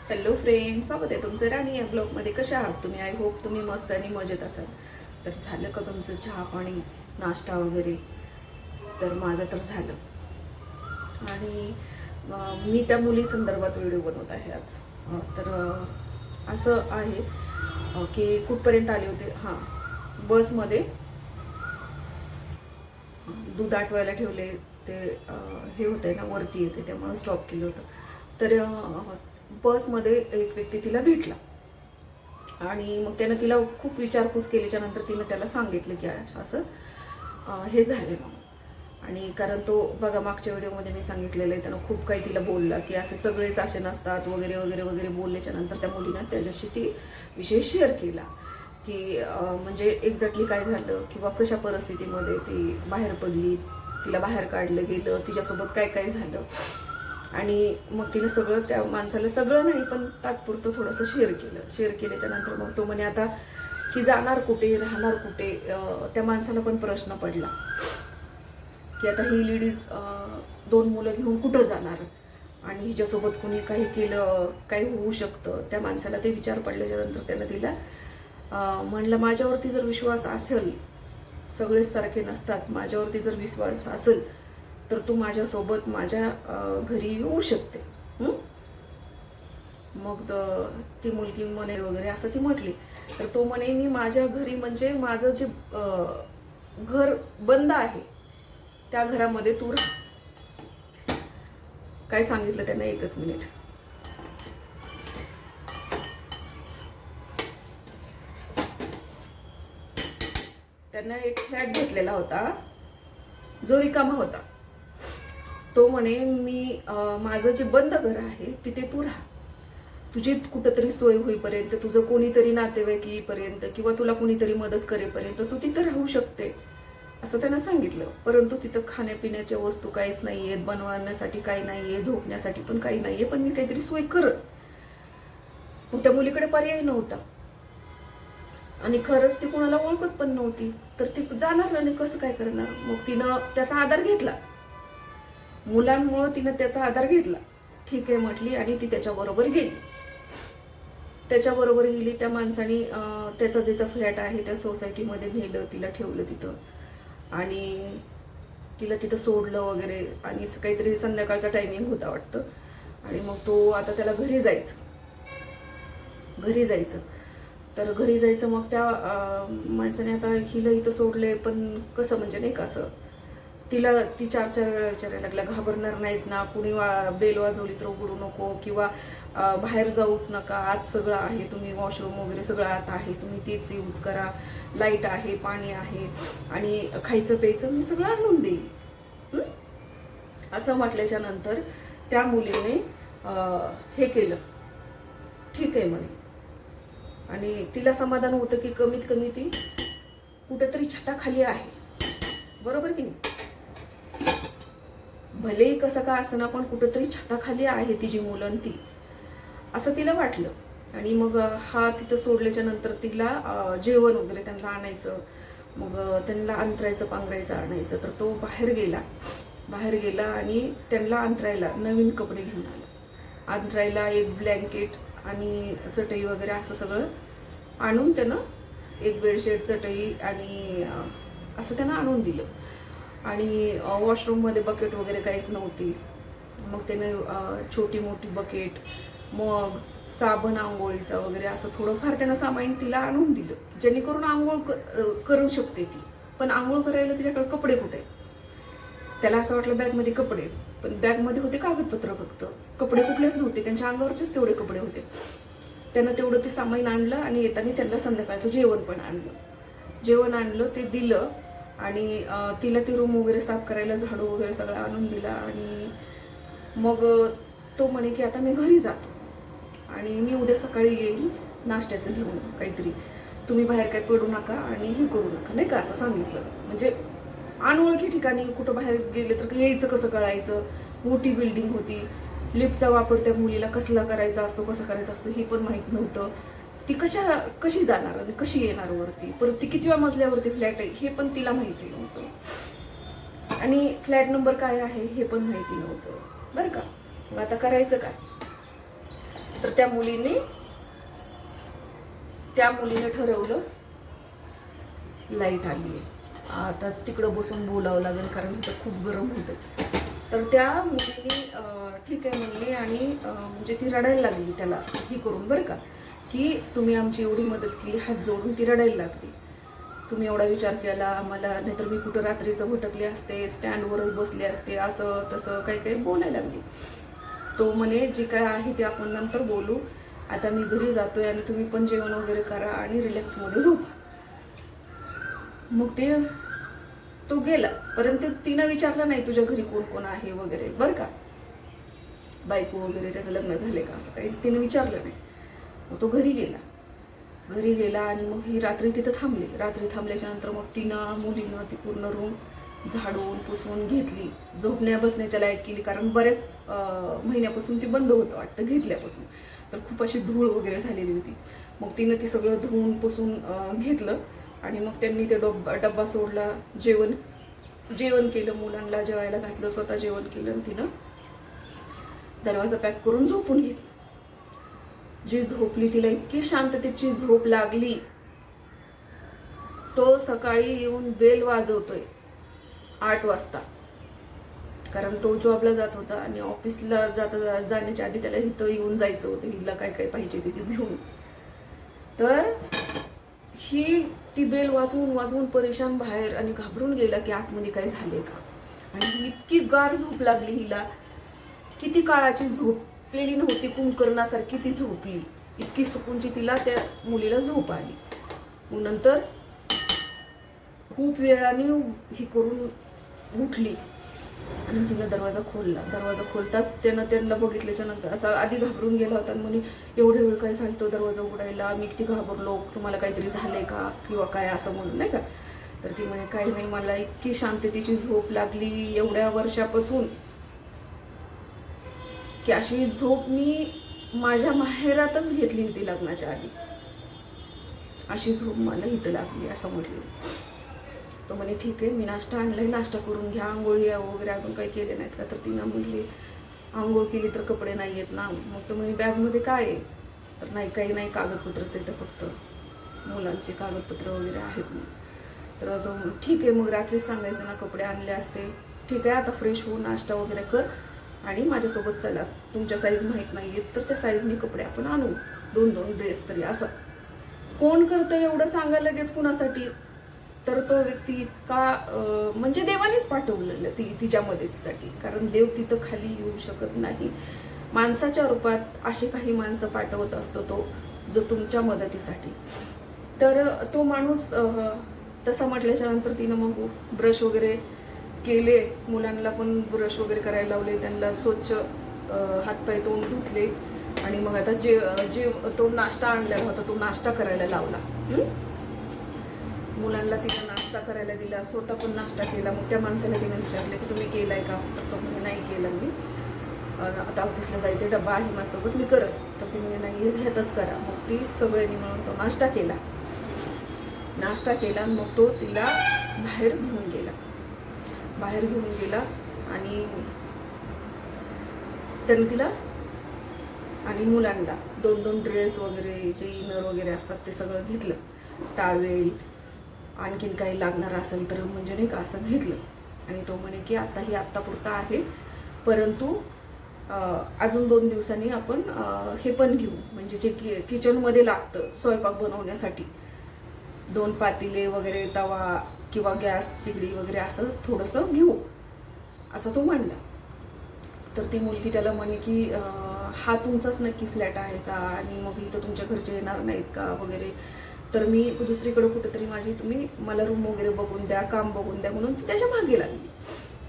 Hello friend, स्वागत आहे तुमचं राणी या ब्लॉगमध्ये. कशा आहात तुम्ही? आय होप तुम्ही मस्त आणि मजेत असाल. तर झालं का तुमचं चहा पाणी नाश्ता वगैरे? तर माझं तर झालं. आणि मी त्या मुली संदर्भात व्हिडिओ बनवत आहे आज. तर असं आहे की कुठपर्यंत आले होते. हां, बसमध्ये दूध आटवायला ठेवले ते. हे होतंय ना, वरती येते त्यामुळे स्टॉप केलं होतं. तर बसमध्ये एक व्यक्ती तिला भेटला आणि मग त्यानं तिला खूप विचारपूस केल्याच्या नंतर तिनं त्याला सांगितलं की असं हे झालं म्हणून. आणि कारण तो बघा, मागच्या व्हिडिओमध्ये मी सांगितलेलं आहे, त्यानं खूप काही तिला बोलला की असे सगळेच असे नसतात वगैरे वगैरे वगैरे बोलल्याच्या नंतर त्या मुलीनं त्याच्याशी ती विषय शेअर केला की म्हणजे एक्झॅक्टली काय झालं किंवा कशा परिस्थितीमध्ये ती बाहेर पडली, तिला बाहेर काढलं गेलं, तिच्यासोबत काय काय झालं. आणि मग तिने सगळं त्या माणसाला, सगळं नाही पण तात्पुरतं थोडंसं शेअर केल्याच्या नंतर मग तो म्हणे आता की जाणार कुठे, राहणार कुठे. त्या माणसाला पण प्रश्न पडला की आता ही लेडीज 2 मुलं घेऊन कुठं जाणार आणि हिच्यासोबत कुणी काही केलं, काही होऊ शकतं. त्या माणसाला ते विचार पडल्याच्या नंतर त्यानं तिला म्हणलं, माझ्यावरती जर विश्वास असेल, सगळेच सारखे नसतात, माझ्यावरती जर विश्वास असेल तर तू माझ्यासोबत माझ्या घरी येऊ शकते. मग ती मुलगी म्हणे वगैरे असं ती म्हटली. तर तो म्हणे, मी माझ्या घरी म्हणजे माझं जे घर बंद आहे त्या घरामध्ये तू राहा. काय सांगितलं त्यांना, एकच मिनिट. त्यांना एक फ्लॅट घेतलेला होता जो रिकामा होता. तो म्हणे, मी माझं जे बंद घर आहे तिथे तू राहा, तुझी कुठंतरी सोय होईपर्यंत, तुझं कोणीतरी नातेवाईक येईपर्यंत किंवा तुला कोणीतरी मदत करेपर्यंत तू तिथं राहू शकते, असं त्यांना सांगितलं. परंतु तिथं खाण्यापिण्याच्या वस्तू काहीच नाहीये, बनवण्यासाठी काही नाहीये, झोपण्यासाठी पण काही नाहीये, पण मी काहीतरी सोय करत. मग त्या मुलीकडे पर्याय नव्हता आणि खरंच ती कोणाला ओळखत पण नव्हती, तर ती जाणार नाही, कसं काय करणार. मग तिनं त्याचा आधार घेतला, मुलांमुळे तिनं त्याचा आधार घेतला. ठीक आहे म्हटली आणि ती त्याच्याबरोबर गेली. त्याच्याबरोबर गेली. त्या माणसाने त्याचा जिथं फ्लॅट आहे त्या सोसायटीमध्ये नेलं, तिला ठेवलं तिथं आणि तिला तिथं सोडलं वगैरे. आणि काहीतरी संध्याकाळचा टायमिंग होता वाटतं. आणि मग तो आता त्याला घरी जायचं. तर घरी जायचं. मग त्या माणसाने आता हिला इथं सोडले, पण कसं म्हणजे नाही का, असं तिला ती 4 वेळा विचारायला लागला, घाबरणार नाहीस ना, कुणी बेल वाजवली तर उघडू नको किंवा बाहेर जाऊच नका, आत सगळं आहे, तुम्ही वॉशरूम वगैरे सगळं आत आहे, तुम्ही तेच यूज करा, लाईट आहे, पाणी आहे आणि खायचं प्यायचं मी सगळं आणून देईल. असं म्हटल्याच्या नंतर त्या मुलीने हे केलं, ठीक आहे म्हणे. आणि तिला समाधान होतं की कमीत कमी ती कुठेतरी छताखाली आहे, बरोबर की नाही. भलेही कसं का असं ना, पण कुठेतरी छताखाली आहे तिची मुलं ती, असं तिला वाटलं. आणि मग हा तिथं सोडल्याच्या नंतर तिला जेवण वगैरे त्यांना आणायचं, मग त्यांना अंतरायचं पांघरायचं आणायचं. तर तो बाहेर गेला आणि त्यांना अंतरायला नवीन कपडे घेऊन आला. अंतरायला एक ब्लँकेट आणि चटई वगैरे असं सगळं आणून त्यानं, एक बेडशीट, चटई आणि असं त्यानं आणून दिलं. आणि वॉशरूममध्ये बकेट वगैरे काहीच नव्हती. मग त्याने छोटी मोठी बकेट, मग साबण आंघोळीचा वगैरे असं थोडंफार त्यानं सामान तिला आणून दिलं, जेणेकरून आंघोळ करू शकते ती. पण आंघोळ करायला तिच्याकडे कपडे कुठे? त्याला असं वाटलं बॅगमध्ये कपडे, पण बॅगमध्ये होते कागदपत्र फक्त, कपडे कुठलेच नव्हते. त्यांच्या अंगावरचेच तेवढे कपडे होते. त्यानं तेवढं ते सामान आणलं आणि येताना त्यांना संध्याकाळचं जेवण पण आणलं, ते दिलं. आणि तिला ती रूम वगैरे साफ करायला झाडू वगैरे सगळं आणून दिला. आणि मग तो म्हणे की आता मी घरी जातो आणि मी उद्या सकाळी येईल नाश्त्याचं घेऊन काहीतरी, तुम्ही बाहेर काय पडू नका आणि हे करू नका, नाही का, असं सांगितलं. म्हणजे अनोळखी ठिकाणी कुठं बाहेर गेले तर यायचं कसं कळायचं. मोठी बिल्डिंग होती, लिफ्टचा वापर त्या मुलीला कसला करायचा असतो, कसा करायचा असतो हे पण माहीत नव्हतं. ती कशी जाणार आणि कशी येणार वरती, परत ती कितव्या मजल्यावरती फ्लॅट आहे हे पण तिला माहिती नव्हतं. आणि फ्लॅट नंबर काय आहे हे पण माहिती नव्हतं, बरं का. मग आता करायचं काय. तर त्या मुलीने ठरवलं लाईट आली आहे, आता तिकडं बसून बोलावं लागेल कारण इथं खूप गरम होतं. तर त्या मुलीने ठीक आहे म्हणली आणि म्हणजे ती रडायला लागली त्याला ही करून बरं का, की तुम्ही आमची एवढी मदत केली, हात जोडून ती रडायला लागली. तुम्ही एवढा विचार केला आम्हाला, नाहीतर मी कुठं रात्रीचं भटकले असते, स्टँडवरच बसले असते, असं तसं काही काही बोलायला लागली. तो म्हणे जे काय आहे ते आपण नंतर बोलू, आता मी घरी जातोय आणि तुम्ही पण जेवण वगैरे करा आणि रिलॅक्समध्ये झोपा. मग तो गेला, परंतु तिनं विचारलं नाही तुझ्या घरी कोण कोण आहे वगैरे बरं का, बायको वगैरे त्याचं लग्न झाले का असं काही तिने विचारलं नाही. मग तो घरी गेला आणि मग ही रात्री तिथं थांबली. रात्री थांबल्याच्या नंतर मग मुलीनं ती पूर्ण रूम झाडून पुसून घेतली, झोपण्या बसण्याच्या लायक केली, कारण बऱ्याच महिन्यापासून ती बंद होतं वाटतं घेतल्यापासून, तर खूप अशी धूळ वगैरे झालेली होती. मग तिनं ती सगळं धुवून पुसून घेतलं आणि मग त्यांनी ते डब्बा सोडला, जेवण केलं, मुलांना जेवायला घातलं, स्वतः जेवण केलं आणि तिनं दरवाजा पॅक करून झोपून घेतलं. जी झोपली, तिला इतकी शांततेची झोप लागली. तो सकाळी येऊन बेल वाजवतोय 8 वाजता, कारण तो जॉबला जात होता आणि ऑफिसला जाण्याच्या आधी त्याला इथं येऊन जायचं होतं, हिला काय काय पाहिजे ते घेऊन. तर ती बेल वाजवून परेशान बाहेर आणि घाबरून गेला की आतमध्ये काय झाले का. आणि इतकी गार झोप लागली हिला, किती काळाची झोपलेली नव्हती, कुंभकर्णासारखी ती झोपली, इतकी सुकूनची तिला त्या मुलीला झोप आली. मग नंतर खूप वेळाने ही करून उठली आणि तिनं दरवाजा खोलला. दरवाजा खोलताच त्यांना बघितल्याच्या नंतर असा आधी घाबरून गेला होता आणि म्हणे एवढे वेळ काय झालं तो दरवाजा उघडायला, मी किती घाबरलो, तुम्हाला काहीतरी झालंय का किंवा काय असं म्हणून नाही का. तर ती म्हणे काही नाही, मला इतकी शांततेची झोप लागली एवढ्या वर्षापासून की अशी झोप मी माझ्या माहेरातच घेतली होती लग्नाच्या आधी, अशी झोप मला इथं लागली असं म्हटली. तो म्हणे ठीक आहे, मी नाश्ता आणलाय, नाश्ता करून घ्या, आंघोळी वगैरे अजून काही केले नाहीत का. तर तिनं म्हटली आंघोळ केली तर कपडे नाही आहेत ना. मग तो म्हणे बॅगमध्ये काय आहे. तर नाही काही नाही, कागदपत्रच आहे, तर फक्त मुलांचे कागदपत्र वगैरे आहेत ना. तर तो ठीक आहे, मग रात्री सांगायचं ना, कपडे आणले असते, ठीक आहे आता फ्रेश हो, नाश्ता वगैरे कर आणि माझ्यासोबत चला, तुमच्या साईज माहीत नाही आहेत तर त्या साईजने कपडे आपण आणू, 2-2 ड्रेस तरी. असं कोण करतं एवढं सांगा लगेच कुणासाठी. तर तो व्यक्ती इतका म्हणजे देवानेच पाठवलेलं तिच्या मदतीसाठी, कारण देव तिथं खाली येऊ शकत नाही, माणसाच्या रूपात असे काही माणसं पाठवत असतो तो, जो तुमच्या मदतीसाठी. तर तो माणूस तसा म्हटल्याच्या नंतर तिनं मग ब्रश वगैरे केले, मुलांना पण ब्रश वगैरे करायला लावले, त्यांना स्वच्छ हातपाय तोंड धुतले आणि मग आता जे तो नाश्ता आणलेला होता तो नाश्ता करायला लावला. मुलांना तिने नाश्ता करायला दिला, स्वतः पण नाश्ता केला. मग त्या माणसाला तिने विचारले की तुम्ही केलाय का. तर तो म्हणे नाही केलं मी, आता ऑफिसला जायचं, डब्बा आहे माझ्यासोबत, मी करत. तर ती म्हणे नाही ह्यातच करा. मग ती सगळ्यांनी मिळून तो नाश्ता केला मग तो तिला बाहेर घेऊन गेला आणि त्यानं तिला आणि मुलांना 2-2 ड्रेस वगैरे जे इनर वगैरे असतात ते सगळं घेतलं, टावेल आणखीन काही लागणार असेल तर म्हणजे नाही का असं घेतलं. आणि तो म्हणे की आता ही आत्तापुरता आहे, परंतु अजून 2 दिवसांनी आपण हे पण घेऊ, म्हणजे जे किचनमध्ये लागतं स्वयंपाक बनवण्यासाठी, 2 पातेले वगैरे, तवा किंवा गॅस शिगडी वगैरे असं थोडंसं घेऊ, असं तो म्हणला. तर ती मुलगी त्याला म्हणे की हा तुमचाच नक्की फ्लॅट आहे का, आणि मग इथं तुमच्या घरचे येणार नाहीत का वगैरे. तर मी दुसरीकडे कुठेतरी तुम्ही मला रूम वगैरे बघून द्या, काम बघून द्या, म्हणून ती त्याच्या मागे लागली.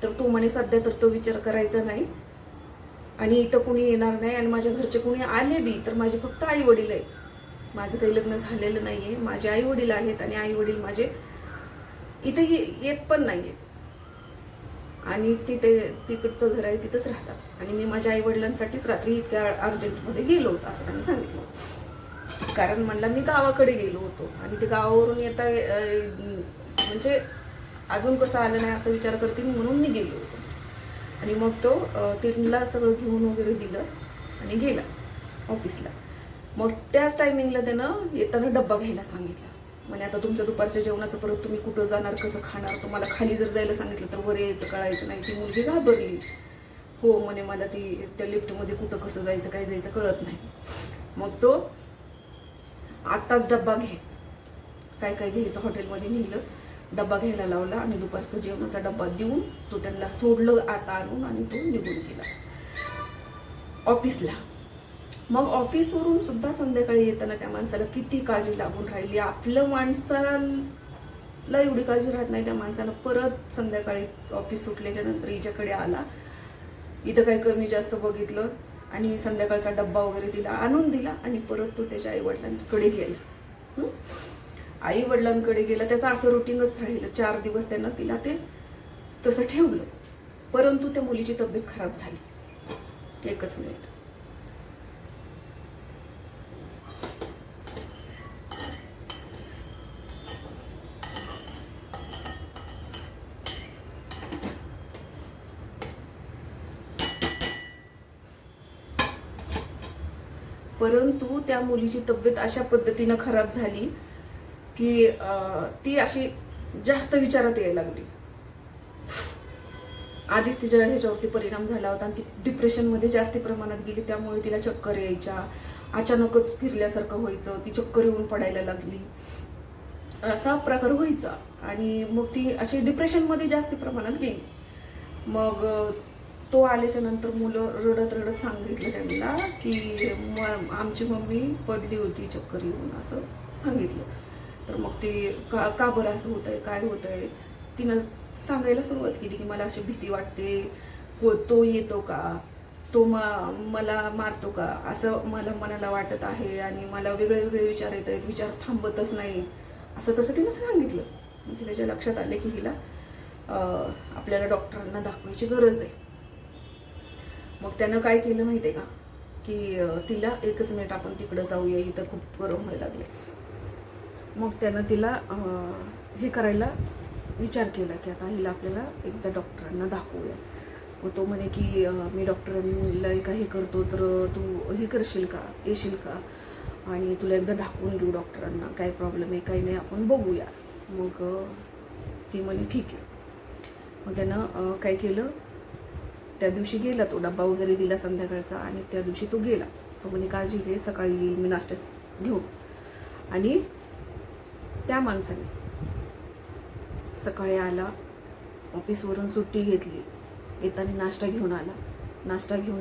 तर तो म्हणे सध्या तर तो विचार करायचा नाही आणि इथं कोणी येणार नाही, आणि माझ्या घरचे कोणी आले बी तर माझे फक्त आई वडील आहेत, माझं काही लग्न झालेलं नाही आहे, माझे आई वडील आहेत आणि आई वडील माझे इथे येत पण नाही आहेत आणि तिकडचं घर आहे तिथंच राहतात, आणि मी माझ्या आई वडिलांसाठीच रात्री इतक्या अर्जंटमध्ये गेलो होतो असं त्यांनी सांगितलं. कारण म्हणला मी गावाकडे गेलो होतो आणि ते गावावरून येता म्हणजे अजून कसं आलं नाही असा विचार करतील म्हणून मी गेलो होतो. आणि मग तो तिला सगळं घेऊन वगैरे दिलं आणि गेला. ऑफिसला. मग त्याच टायमिंगला त्यानं येताना डब्बा घ्यायला सांगितला. म्हणजे आता तुमचं दुपारच्या जेवणाचं परत तुम्ही कुठं जाणार, कसं खाणार, तुम्हाला खाली जर जायला सांगितलं तर वर यायचं कळायचं नाही. ती मुलगी घाबरली. हो म्हणे, मला ती त्या लिफ्टमध्ये कुठं कसं जायचं काय जायचं कळत नाही. मग तो आत्ताच डब्बा घे, काय काय घ्यायचं हॉटेलमध्ये नेलं, डब्बा घ्यायला लावला आणि दुपारचं जेवणाचा डब्बा देऊन तो त्यांना सोडलं आता आणून आणि तो निघून गेला ऑफिसला. मग ऑफिसवरून सुद्धा संध्याकाळी येताना त्या माणसाला किती काळजी लागून राहिली. आपलं माणसाला एवढी काळजी राहत नाही, त्या माणसाला परत संध्याकाळी ऑफिस सुटल्याच्या नंतर हिच्याकडे आला, इथं काही कमी जास्त बघितलं आणि संध्याकाळचा डब्बा वगैरे दिला, आणून दिला आणि परत तो त्याच्या आईवडिलांकडे गेला. आईवडिलांकडे गेला. त्याचं असं रुटीनच राहिलं. 4 दिवस त्यानं तिला ते तसं ठेवलं. परंतु त्या मुलीची तब्येत खराब झाली. एकच मिनिट. परंतु त्या मुलीची तब्येत अशा पद्धतीनं खराब झाली की ती अशी जास्त विचारात यायला लागली. आधीच तिच्या ह्याच्यावरती परिणाम झाला होता आणि ती डिप्रेशनमध्ये जास्ती प्रमाणात गेली. त्यामुळे तिला चक्कर यायच्या, अचानकच फिरल्यासारखं व्हायचं, ती चक्कर येऊन पडायला लागली, असा प्रकार व्हायचा. आणि मग ती अशी डिप्रेशनमध्ये जास्ती प्रमाणात गेली. मग तो आल्याच्या नंतर मुलं रडत रडत सांगितलं त्यांना की आमची मम्मी पडली होती चक्कर येऊन, असं सांगितलं. तर मग ते का बरं असं होत आहे, काय होत आहे, तिनं सांगायला सुरुवात केली की मला अशी भीती वाटते, तो येतो का, तो मला मारतो का, असं मला मनाला वाटत आहे आणि मला वेगळे वेगळे विचार येत आहेत, विचार थांबतच नाही, असं तसं तिनं सांगितलं. म्हणजे त्याच्या लक्षात आले की हिला आपल्याला डॉक्टरांना दाखवायची गरज आहे. मग त्यानं काय केलं माहिती आहे का, की तिला एकच मिनिट आपण तिकडं जाऊया, इथं खूप गरम व्हायला लागले. मग त्यानं तिला हे करायला विचार केला की आता हिला आपल्याला एकदा डॉक्टरांना दाखवूया. व तो म्हणे की मी डॉक्टरांना एका हे करतो, तर तू हे करशील का, येशील का, आणि तुला एकदा दाखवून घेऊ डॉक्टरांना, काय प्रॉब्लेम आहे काही नाही आपण बघूया. मग ती म्हणे ठीक आहे. मग त्यानं काय केलं, त्या दिवशी गेला, तो डब्बा वगैरे दिला संध्याकाळचा आणि त्या दिवशी तो गेला. तो म्हणे काळजी घे, सकाळी येईल मी नाश्त्याच घेऊन. आणि त्या माणसाने सकाळी आला, ऑफिसवरून सुट्टी घेतली, येताना नाश्ता घेऊन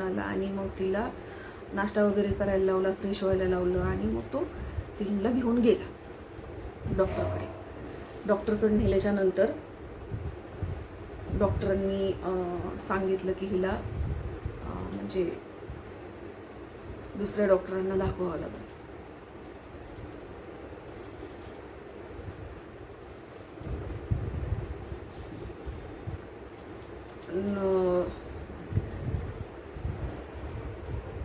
आला आणि मग तिला नाश्ता वगैरे करायला लावला, फ्रेश व्हायला लावलं आणि मग तो तिला घेऊन गेला डॉक्टरकडे नेल्याच्या नंतर डॉक्टरांनी सांगितलं की हिला म्हणजे दुसऱ्या डॉक्टरांना दाखवावं लागेल.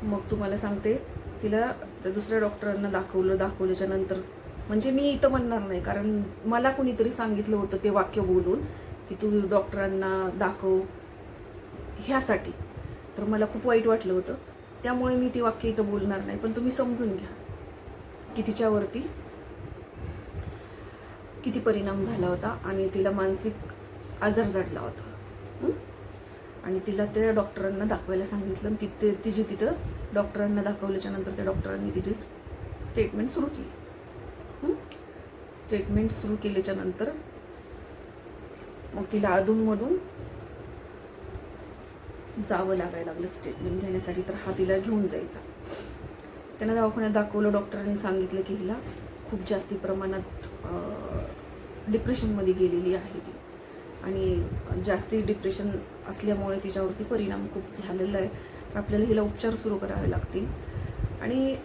मग तुम्हाला सांगते, तिला त्या दुसऱ्या डॉक्टरांना दाखवल्याच्या नंतर, म्हणजे मी इथं म्हणणार नाही कारण मला कोणीतरी सांगितलं होतं ते वाक्य बोलून की तू डॉक्टरांना दाखव ह्यासाठी, तर मला खूप वाईट वाटलं होतं. त्यामुळे मी ती वाक्य इथं बोलणार नाही. पण तुम्ही समजून घ्या की तिच्यावरती किती परिणाम झाला होता आणि तिला मानसिक आजार जडला होता. आणि तिला त्या डॉक्टरांना दाखवायला सांगितलं आणि तिथं डॉक्टरांना दाखवल्याच्या नंतर त्या डॉक्टरांनी तिची स्टेटमेंट सुरू केली. स्टेटमेंट सुरू केल्याच्या नंतर मग तिला अधूनमधून जावं लागायला लागलं स्टेटमेंट घेण्यासाठी. तर हा तिला घेऊन जायचा. त्यांना दवाखान्यात दाखवलं. डॉक्टरांनी सांगितलं की हिला खूप जास्ती प्रमाणात डिप्रेशनमध्ये गेलेली आहे ती आणि जास्ती डिप्रेशन असल्यामुळे तिच्यावरती परिणाम खूप झालेला आहे. तर आपल्याला हिला उपचार सुरू करावे लागतील आणि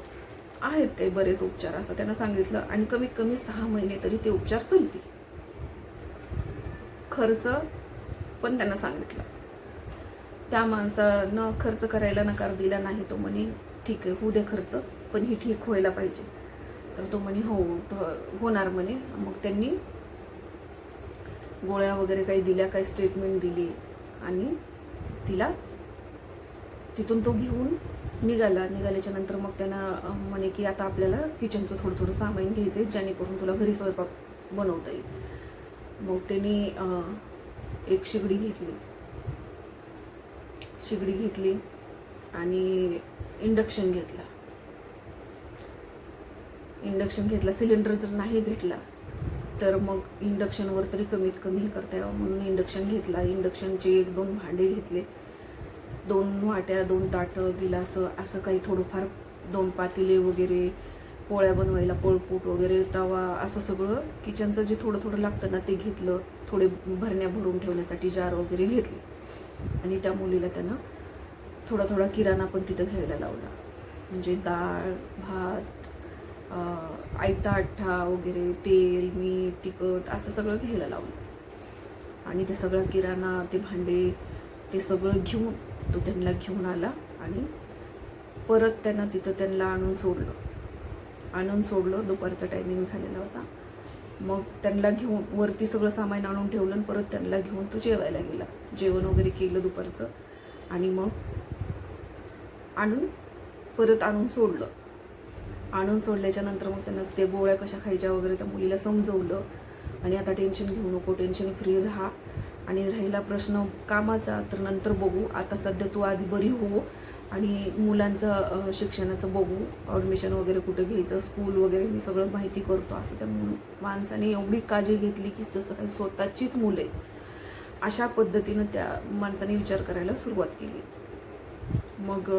आहेत काही बरेच उपचार असं त्यांना सांगितलं आणि कमीत कमी 6 महिने तरी ते उपचार चालतील. खर्च पण त्यांना सांगितलं. त्या माणसानं खर्च करायला नकार दिला नाही. तो म्हणे ठीक आहे, होऊ दे खर्च, पण ही ठीक व्हायला पाहिजे. तर तो म्हणे हो होणार म्हणे. मग त्यांनी गोळ्या वगैरे काही दिल्या, काही स्टेटमेंट दिली आणि तिला तिथून तो घेऊन निघाल्याच्या नंतर मग त्यांना म्हणे की आता आपल्याला किचनचं थोडं थोडं सामान घ्यायचं आहे जेणेकरून तुला घरी स्वयंपाक बनवता येईल. मग त्यांनी एक शिगडी घेतली आणि इंडक्शन घेतला. सिलेंडर जर नाही भेटला तर मग इंडक्शनवर तरी कमीत कमी हे करता यावं म्हणून इंडक्शन घेतला. इंडक्शनचे 1-2 भांडे घेतले, 2 वाट्या, 2 ताटं, गिलासं, असं काही थोडंफार, 2 पातेले वगैरे, पोळ्या बनवायला पोळपूट वगैरे, तवा, असं सगळं किचनचं जे थोडं थोडं लागतं ना ते घेतलं. थोडे भरण्या भरून ठेवण्यासाठी जार वगैरे घेतले. आणि त्या मुलीला त्यानं थोडा थोडा किराणा पण तिथं घ्यायला लावला. म्हणजे डाळ, भात, आयता अठ्ठा वगैरे, तेल, मीठ, तिखट, असं सगळं घ्यायला लावलं. आणि ते सगळं किराणा, ते भांडे, ते सगळं घेऊन तो त्यांना घेऊन आला आणि परत त्यांना तिथं त्यांना आणून सोडलं. दुपारचा टायमिंग झालेला होता. मग त्यांना घेऊन वरती सगळं सामान आणून ठेवलं आणि परत त्यांना घेऊन तो जेवायला गेला. जेवण वगैरे केलं दुपारचं आणि मग परत आणून सोडल्याच्या नंतर मग त्यांना ते गोळ्या कशा खायच्या वगैरे त्या मुलीला समजवलं. आणि आता टेन्शन घेऊ नको, टेन्शन फ्री राहा. आणि राहिला प्रश्न कामाचा तर नंतर बघू, आता सध्या तू आधी बरी हो आणि मुलांचं शिक्षणाचं बघू, ॲडमिशन वगैरे कुठे घ्यायचं, स्कूल वगैरे मी सगळं माहिती करतो. असं त्या माणसाने एवढी काळजी घेतली की जसं काही स्वतःचीच मुलं आहेत अशा पद्धतीनं त्या माणसाने विचार करायला सुरुवात केली. मग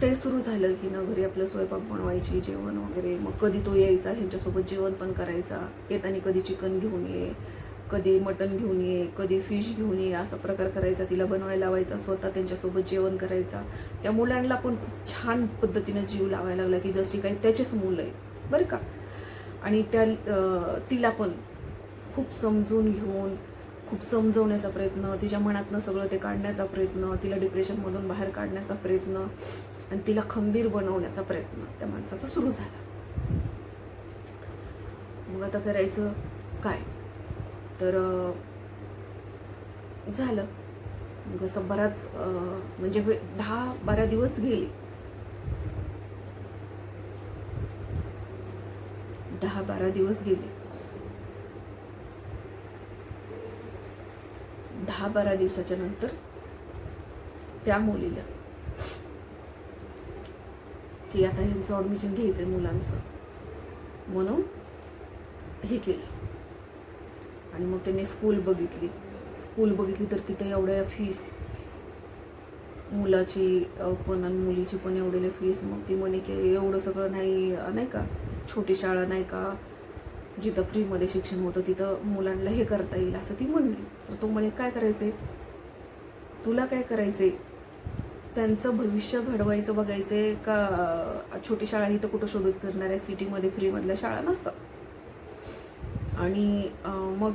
ते सुरू झालं की ना घरी आपलं स्वयंपाक बनवायची, जेवण वगैरे. मग कधी तो यायचा, ह्यांच्यासोबत जेवण पण करायचा. येताना कधी चिकन घेऊन ये, कधी मटण घेऊन ये, कधी फिश घेऊन ये, असा प्रकार करायचा. तिला बनवायला लावायचा, स्वतः त्यांच्यासोबत जेवण करायचा. त्या मुलांना पण खूप छान पद्धतीनं जीव लावायला लागला की जशी काही त्याचेच मुलं आहेत बरं का. आणि तिला पण खूप समजून घेऊन, खूप समजवण्याचा प्रयत्न, तिच्या मनातनं सगळं ते काढण्याचा प्रयत्न, तिला डिप्रेशनमधून बाहेर काढण्याचा प्रयत्न आणि तिला खंबीर बनवण्याचा प्रयत्न त्या माणसाचा सुरू झाला. मग आता करायचं काय तर झालं. मग असं बराच म्हणजे 10-12 दिवस गेले. 10-12 दिवस गेले. 10-12 दिवसाच्या नंतर त्या मुलीला की आता ह्यांचं ॲडमिशन घ्यायचं आहे मुलांचं म्हणून हे केलं. आणि मग त्यांनी स्कूल बघितली तर तिथे एवढ्या फीस, मुलाची पण आणि मुलीची पण एवढ्या फीस. मग ती म्हणे की एवढं सगळं नाही का, छोटी शाळा नाही का जिथं फ्रीमध्ये शिक्षण होतं तिथं मुलांना हे करता येईल असं ती म्हणली. तर तो म्हणे काय करायचंय तुला, काय करायचंय, त्यांचं भविष्य घडवायचं बघायचंय का छोटी शाळा ही तर कुठं शोधत फिरणार आहे, सिटीमध्ये फ्रीमधल्या शाळा नसतात. आणि मग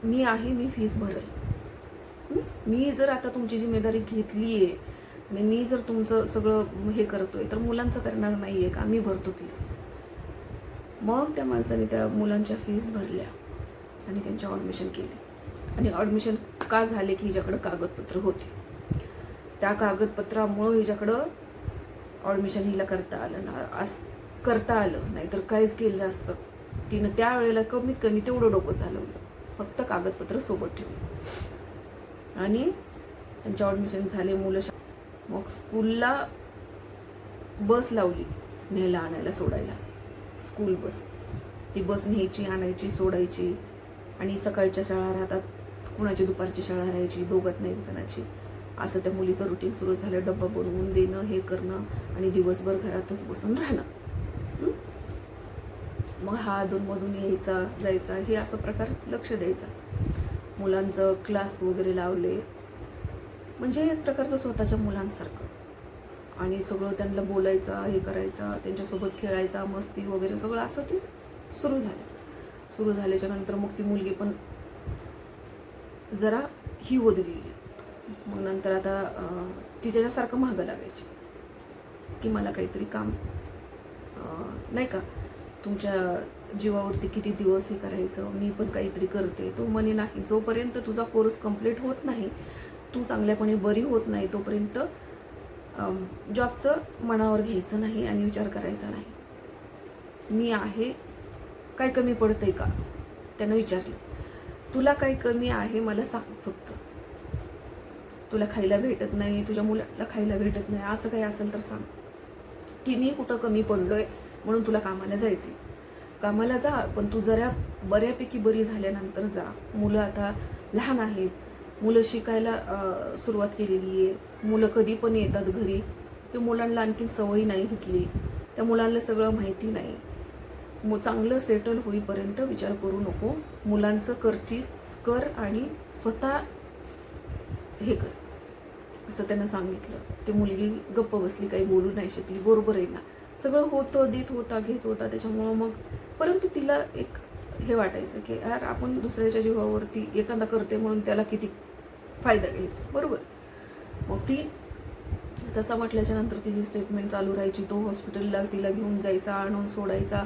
मी फीस भरेल. मी जर आता तुमची जिम्मेदारी घेतली आहे आणि मी जर तुमचं सगळं हे करतोय तर मुलांचं करणार नाही आहे का, मी भरतो फीस. मग त्या माणसाने त्या मुलांच्या फीस भरल्या आणि त्यांच्या ॲडमिशन केली. आणि ॲडमिशन का झाले की हिच्याकडं कागदपत्र होते. त्या कागदपत्रामुळं हिच्याकडं ॲडमिशन हिला करता आलं नाहीतर काहीच केलं असतं. तिनं त्यावेळेला कमीत कमी तेवढं डोकं चालवलं, फक्त कागदपत्र सोबत ठेवलं आणि त्यांच्या ॲडमिशन झाले. मुलं मग स्कूलला बस लावली न्यायला आणायला सोडायला. स्कूल बस, ती बस न्यायची, आणायची, सोडायची. आणि सकाळच्या शाळा राहतात, कुणाची दुपारची शाळा राहायची, दोघांना एक जणाची. असं त्या मुलीचं रुटीन सुरू झालं. डब्बा बनवून देणं, हे करणं आणि दिवसभर घरातच बसून राहणं. मग हा अधूनमधून यायचा जायचा, हे असं प्रकार लक्ष द्यायचा. मुलांचं क्लास वगैरे लावले, म्हणजे एक प्रकारचं स्वतःच्या मुलांसारखं. आणि सगळं त्यांना बोलायचं, हे करायचं, त्यांच्यासोबत खेळायचा, मस्ती वगैरे सगळं असं ते सुरू झालं. सुरू झाल्याच्या नंतर मग ती मुलगी पण जरा ही होत गेली. मग नंतर आता ती त्याच्यासारखं मागं लागायची की मला काहीतरी काम नाही का, तुमच्या जीवावरती किती दिवस हे करायचं, मी पण काहीतरी करते. तो म्हणे नाही, जोपर्यंत तुझा कोर्स कंप्लीट होत नाही, तू चांगल्यापणे बरी होत नाही, तोपर्यंत जॉबचं मनावर घ्यायचं नाही आणि विचार करायचा नाही. मी आहे, काय कमी पडतंय का, त्यानं विचारलं. तुला काही कमी आहे मला सांग फक्त. तुला खायला भेटत नाही, तुझ्या मुलाला खायला भेटत नाही, असं काही असेल तर सांग की मी कुठं कमी पडलोय म्हणून तुला कामाला जायचंय. कामाला जा, पण तू जरा बऱ्यापैकी बरी झाल्यानंतर जा. मुलं आता लहान आहेत, मुलं शिकायला सुरुवात केलेली आहे. मुलं कधी पण येतात घरी. ते मुलांना आणखीन सवयी नाही घेतली, त्या मुलांना सगळं माहिती नाही. चांगलं सेटल होईपर्यंत विचार करू नको. मुलांचं करतीस कर आणि स्वतः हे कर, असं त्यांना सांगितलं. ती मुलगी गप्प बसली, काही बोलू नाही शकली. बरोबर आहे ना, सगळं होतं, देत होता, घेत होता, त्याच्यामुळं मग परंतु तिला एक हे वाटायचं की यार आपण दुसऱ्याच्या जीवावरती एखादा करते म्हणून त्याला किती फायदा घ्यायचा, बरोबर. मग ती तसं म्हटल्याच्या नंतर तिची स्टेटमेंट चालू राहायची. तो हॉस्पिटलला तिला घेऊन जायचा, आणून सोडायचा.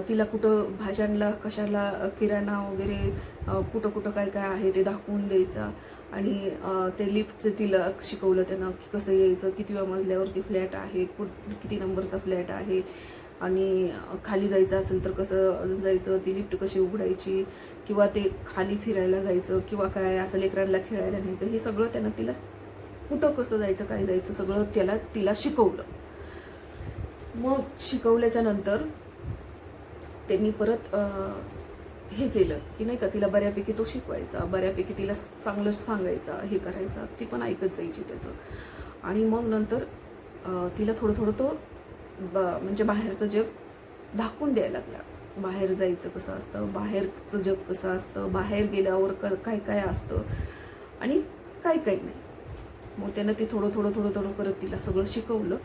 तिला कुठं भाज्यांना कशाला किराणा वगैरे कुठं कुठं काय काय आहे ते दाखवून द्यायचा. आणि ते लिफ्टचं तिला शिकवलं त्यानं की कसं यायचं, कितव्या मजल्यावरती फ्लॅट आहे, किती नंबरचा फ्लॅट आहे, आणि खाली जायचं असेल तर कसं जायचं, ती लिफ्ट कशी उघडायची, किंवा ते खाली फिरायला जायचं किंवा काय असं लेकरांना खेळायला न्यायचं, हे सगळं त्यानं तिला कुठं कसं जायचं, काय जायचं सगळं तिला शिकवलं. मग शिकवल्याच्या नंतर त्यांनी परत हे केलं की नाही का, तिला बऱ्यापैकी तो शिकवायचा, बऱ्यापैकी तिला चांगलं सांगायचा, हे करायचा. ती पण ऐकत जायची त्याचं. आणि मग नंतर तिला थोडं थोडं तो म्हणजे बाहेरचं जग दाखवून द्यायला लागला. बाहेर जायचं कसं असतं, बाहेरचं जग कसं असतं, बाहेर गेल्यावर काय काय असतं आणि काय काय नाही. मग त्यानं ते थोडं थोडं थोडं थोडं करत तिला सगळं शिकवलं.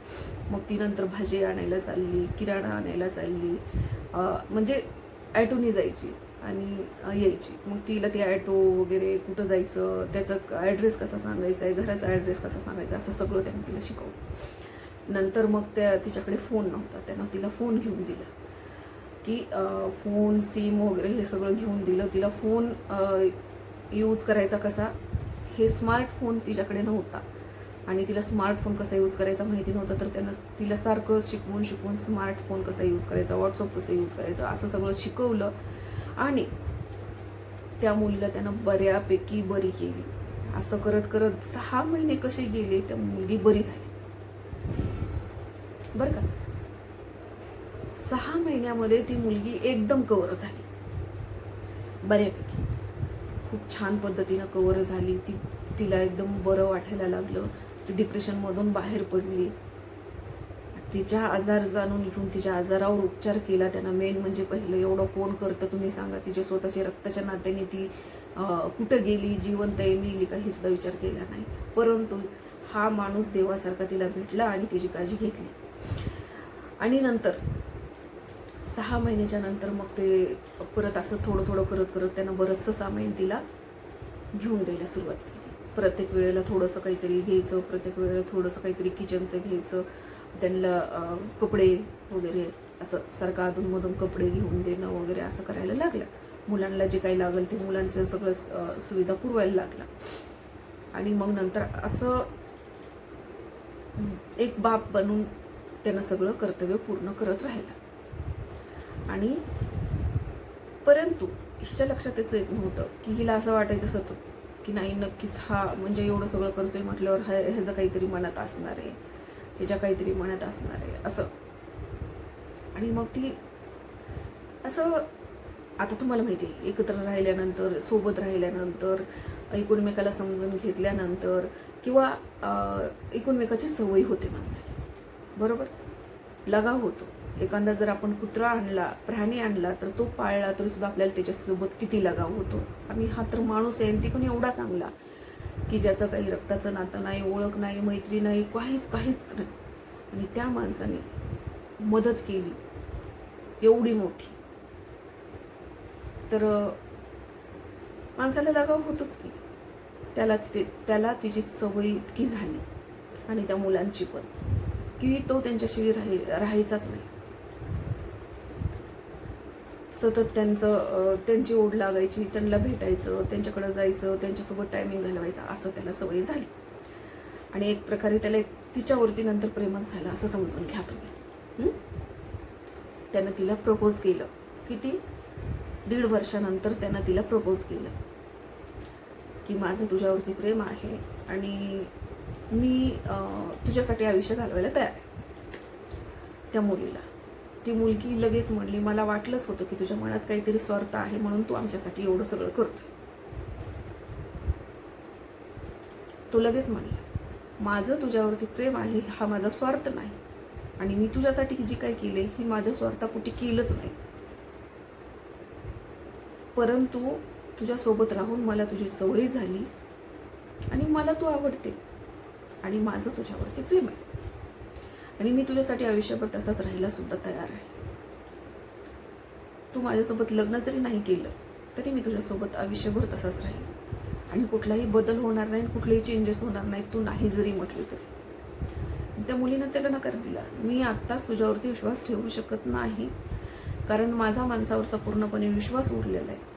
मग ती नंतर भाजी आणायला चालली, किराणा आणायला चालली, म्हणजे ॲटोनी जायची आणि यायची. मग तिला ते ॲटो वगैरे कुठं जायचं, त्याचं ॲड्रेस कसा सांगायचा आहे, घराचा ॲड्रेस कसा सांगायचा, असं सगळं त्यानं तिला शिकवलं. नंतर मग तिच्याकडे फोन नव्हता, त्यानं तिला फोन घेऊन दिला की फोन, सिम वगैरे हे सगळं घेऊन दिलं तिला. फोन यूज करायचा कसा, हे स्मार्टफोन तिच्याकडे नव्हता आणि तिला स्मार्टफोन कसा यूज करायचा माहिती नव्हता. तर त्यानं तिला सारखं शिकवून स्मार्टफोन कसा यूज करायचा, व्हॉट्सअप कसं यूज करायचं, असं सगळं शिकवलं. आणि त्या मुलीला त्यानं बऱ्यापैकी बरी केली. असं करत करत 6 महिने कसे गेले, त्या मुलगी बरी झाली बरं का. 6 महिन्यामध्ये ती मुलगी एकदम कव्हर झाली, बऱ्यापैकी खूप छान पद्धतीनं कव्हर झाली. तिला एकदम बरं वाटायला लागलं. ती डिप्रेशनमधून बाहेर पडली. तिच्या आजार जाणून घेऊन तिच्या आजारावर उपचार केला त्यानं. मेन म्हणजे पहिलं एवढं कोण करतं तुम्ही सांगा. तिच्या स्वतःच्या रक्ताच्या नात्याने ती कुठं गेली, जिवंत आहे, मेली का, हे सुद्धा विचार केला नाही. परंतु हा माणूस देवासारखा तिला भेटला आणि तिची काळजी घेतली. आणि नंतर 6 महिन्याच्या नंतर मग ते परत असं थोडं थोडं करत करत त्यानं बरंचसं सामान तिला घेऊन द्यायला सुरुवात केली. प्रत्येक वेळेला थोडंसं काहीतरी घ्यायचं, प्रत्येक वेळेला थोडंसं काहीतरी किचनचं घ्यायचं. त्यांना कपडे वगैरे असं सारखं अधूनमधून कपडे घेऊन देणं वगैरे असं करायला लागलं. मुलांना जे काही लागेल ते मुलांचं सगळं सुविधा पुरवायला लागला. आणि मग नंतर असं एक बाप बनून त्यानं सगळं कर्तव्य पूर्ण करत राहिला. आणि परंतु हिच्या लक्षातच येत नव्हतं की हिला असं वाटायचं सतत की नाही नक्कीच हा म्हणजे एवढं सगळं करतोय म्हटल्यावर ह्याचं काहीतरी मनात असणार आहे, ह्याच्या काहीतरी मनात असणार आहे असं. आणि मग ती असं, आता तुम्हाला माहिती आहे, एकत्र राहिल्यानंतर, सोबत राहिल्यानंतर, एकमेकाला समजून घेतल्यानंतर किंवा एकमेकाची सवय होते माणसाला, बरोबर, लगाव होतो. एखादा जर आपण कुत्रा आणला, प्राणी आणला, तर तो पाळला तरी सुद्धा आपल्याला त्याच्यासोबत किती लगाव होतो. आणि हा तर माणूस आहे, ती पण एवढा चांगला की ज्याचं काही रक्ताचं नातं नाही, ओळख नाही, मैत्री नाही, काहीच नाही. आणि त्या माणसाने मदत केली एवढी मोठी, तर माणसाला लगाव होतोच की. त्याला तिची सवय इतकी झाली आणि त्या मुलांची पण, की तो त्यांच्याशी राहायचाच नाही. सतत त्यांची ओढ लागायची, त्यांना भेटायचं, त्यांच्याकडे जायचं, त्यांच्यासोबत टायमिंग घालवायचा, असं त्याला सवय झाली. आणि एक प्रकारे त्याला एक तिच्यावरती नंतर प्रेमच झालं असं समजून घ्या तुम्ही. त्यानं तिला प्रपोज केलं. किती 1.5 वर्षानंतर त्यानं तिला प्रपोज केलं की माझं तुझ्यावरती प्रेम आहे आणि मी तुझ्यासाठी आयुष्य घालवायला तयार आहे. त्या मुलीला ती मुलगी लगेच म्हणली, मला वाटलंच होतं की तुझ्या मनात काहीतरी स्वार्थ आहे म्हणून तू आमच्यासाठी एवढं सगळं करतोय. तो लगेच म्हणला, माझं तुझ्यावरती प्रेम आहे, हा माझा स्वार्थ नाही आणि मी तुझ्यासाठी जी काही केले ही माझ्या स्वार्थापोटी केलंच नाही, परंतु तुझ्यासोबत राहून मला तुझी सवय झाली आणि मला तू आवडते आणि माझं तुझ्यावरती प्रेम आहे आणि मी तुझ्यासाठी आयुष्यभर तसाच राहायला सुद्धा तयार आहे. तू माझ्यासोबत लग्न जरी नाही केलं तरी मी तुझ्यासोबत आयुष्यभर तसाच राहील आणि कुठलाही बदल होणार नाही, कुठलेही चेंजेस होणार नाही, तू नाही जरी म्हटली तरी. त्या मुलीनं त्याला नकार दिला. मी आत्ताच तुझ्यावरती विश्वास ठेवू शकत नाही कारण माझा माणसावरचा पूर्णपणे विश्वास उरलेला आहे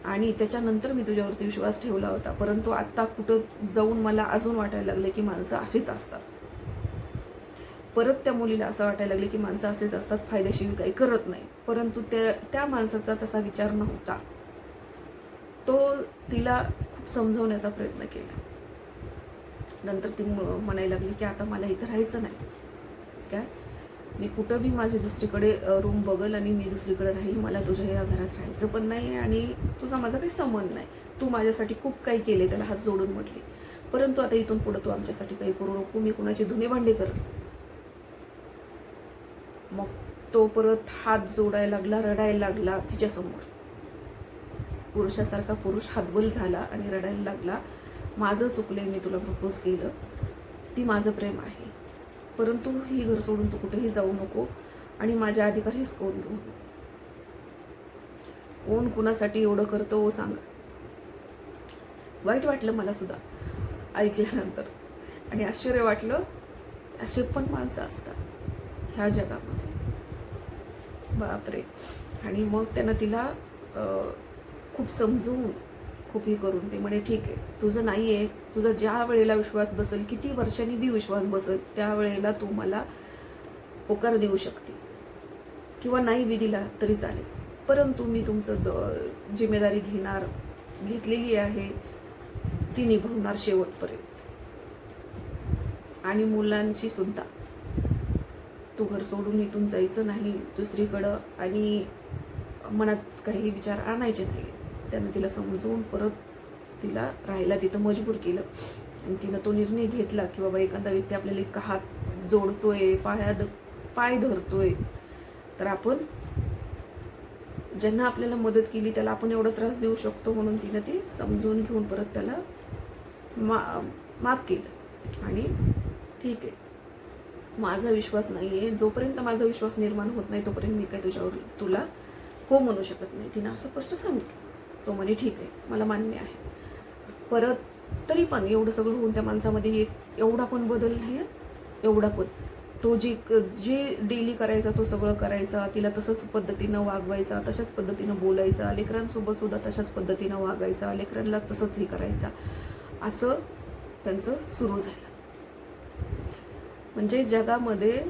आणि त्याच्यानंतर मी तुझ्यावरती विश्वास ठेवला होता, परंतु आत्ता कुठं जाऊन मला अजून वाटायला लागले की माणसं अशीच असतात. परत त्या मुलीला असं वाटायला लागले की माणसं असेच असतात, फायदेशीर काही करत नाही, परंतु त्या माणसाचा तसा विचार नव्हता. तो तिला खूप समजवण्याचा प्रयत्न केला. नंतर ती म्हणायला लागली की आता मला इथं राहायचं नाही, काय मी कुठं बी माझी दुसरीकडे रूम बघल आणि मी दुसरीकडे राहील, मला तुझ्या या घरात राहायचं पण नाही आणि तुझा माझा काही संबंध नाही. तू माझ्यासाठी खूप काही केले, त्याला हात जोडून म्हटली, परंतु आता इथून पुढं तू आमच्यासाठी काही करू नको, मी कुणाची धुणे भांडे कर. मग तो परत हात जोडायला लागला, रडायला लागला तिच्यासमोर. पुरुषासारखा पुरुष हातबल झाला आणि रडायला लागला, माझं चुकलंय, मी तुला प्रपोज केलं, ती माझं प्रेम आहे, परंतु ही घर सोडून तू कुठेही जाऊ नको आणि माझ्या अधिकार हेच कोण घेऊ नको. कोण कुणासाठी एवढं करतो हो सांगा. वाईट वाटलं मला सुद्धा ऐकल्यानंतर आणि आश्चर्य वाटलं, असे पण माणसं असतात ह्या जगामध्ये, बापरे. आणि मग त्यानं तिला खूप समजून खूप हे करून ते म्हणे ठीक आहे, तुझं नाही आहे, तुझा ज्या वेळेला विश्वास बसेल, किती वर्षांनी बी विश्वास बसेल, त्या वेळेला तू मला होकार देऊ शकते किंवा नाही बी दिला तरी चालेल, परंतु मी तुमचं जिम्मेदारी घेतलेली आहे ती निभावणार शेवटपर्यंत. आणि मुलांची सुद्धा, तू घर सोडून इथून जायचं नाही दुसरीकडं आणि मनात काही विचार आणायचे नाही. त्यानं तिला समजवून परत तिला राहायला तिथं मजबूर केलं आणि तिनं तो निर्णय घेतला की बाबा एखादा व्यक्ती आपल्याला इतका हात जोडतोय, पाय धरतोय, तर आपण ज्यांना आपल्याला मदत केली त्याला आपण एवढा त्रास देऊ शकतो, म्हणून तिनं ते समजून घेऊन परत त्याला माफ केलं आणि ठीक आहे, माझा विश्वास नाही आहे, जोपर्यंत माझा विश्वास निर्माण होत नाही तोपर्यंत मी काय तुला हो म्हणू शकत नाही. तिनं असं स्पष्ट सांगितलं. तो म्हणे ठीक आहे, मला मान्य आहे. परत तरी पण एवढं सगळं होऊन त्या माणसामध्ये एवढा पण बदल नाही, एवढा पण तो जे डेली करायचा तो सगळं करायचा, तिला तसंच पद्धतीनं वागवायचा, तशाच पद्धतीनं बोलायचा, लेकरांसोबत सुद्धा तशाच पद्धतीनं वागायचा, लेकरांना तसंच हे करायचा, असं त्यांचं सुरू झालं. म्हणजे जगामध्ये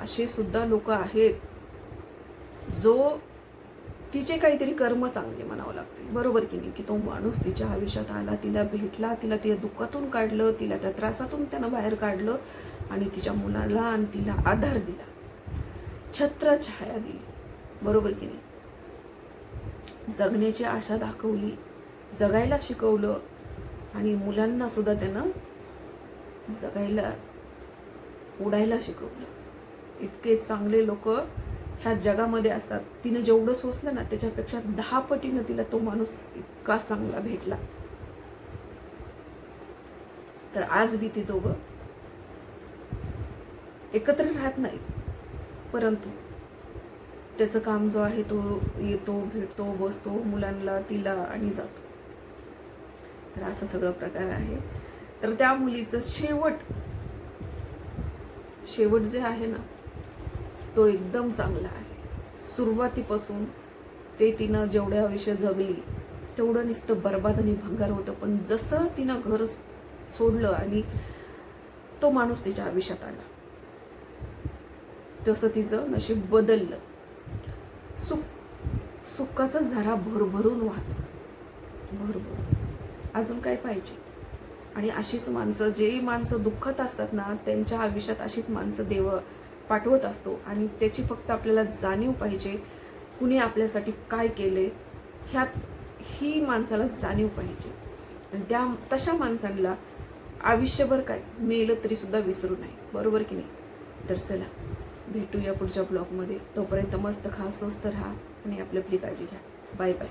असे सुद्धा लोक आहेत जो तिचे काहीतरी कर्म चांगले म्हणावं लागतील, बरोबर की नाही, की तो माणूस तिच्या आयुष्यात आला, तिला भेटला, तिला त्या दुःखातून काढलं, तिला त्या त्रासातून त्यानं बाहेर काढलं आणि तिच्या मुलाला आणि तिला आधार दिला, छत्रछाया दिली, बरोबर की नाही, जगण्याची आशा दाखवली, जगायला शिकवलं आणि मुलांना सुद्धा त्यानं जगायला उडायला शिकवलं. इतके चांगले लोक ह्या जगामध्ये असतात. तिनं जेवढं सोसलं ना त्याच्यापेक्षा 10 पटीनं तिला तो माणूस इतका चांगला भेटला. तर आज बी ती दोघं एकत्र राहत नाहीत, परंतु त्याचं काम जो आहे तो येतो, भेटतो, बसतो, मुलांना, तिला आणि जातो. तर असं सगळं प्रकार आहे. तर त्या मुलीचं शेवट जे आहे ना तो एकदम चांगला आहे. सुरुवातीपासून ते तिनं जेवढे आयुष्य जगली तेवढं नुसतं बरबाद आणि भंगार होतं, पण जसं तिनं घर सोडलं आणि तो माणूस तिच्या आयुष्यात आला. तसं तिचं नशीब बदललं. सुखाचा झरा भरभरून वाहतो, भरभरून. अजून काय पाहिजे? आणि अशीच माणसं, जे माणसं दुःखात असतात ना, त्यांच्या आयुष्यात अशीच माणसं देव पाठवत असतो. आणि त्याची फक्त आपल्याला जाणीव पाहिजे, कुणी आपल्यासाठी काय केले ही माणसाला जाणीव पाहिजे. आणि तशा माणसांना आयुष्यभर काय मेलं तरी सुद्धा विसरू नये, बरोबर की नाही? तर चला भेटूया पुढच्या ब्लॉगमध्ये. तोपर्यंत मस्त खा, स्वस्त राहा आणि आपली काळजी घ्या. Bye bye.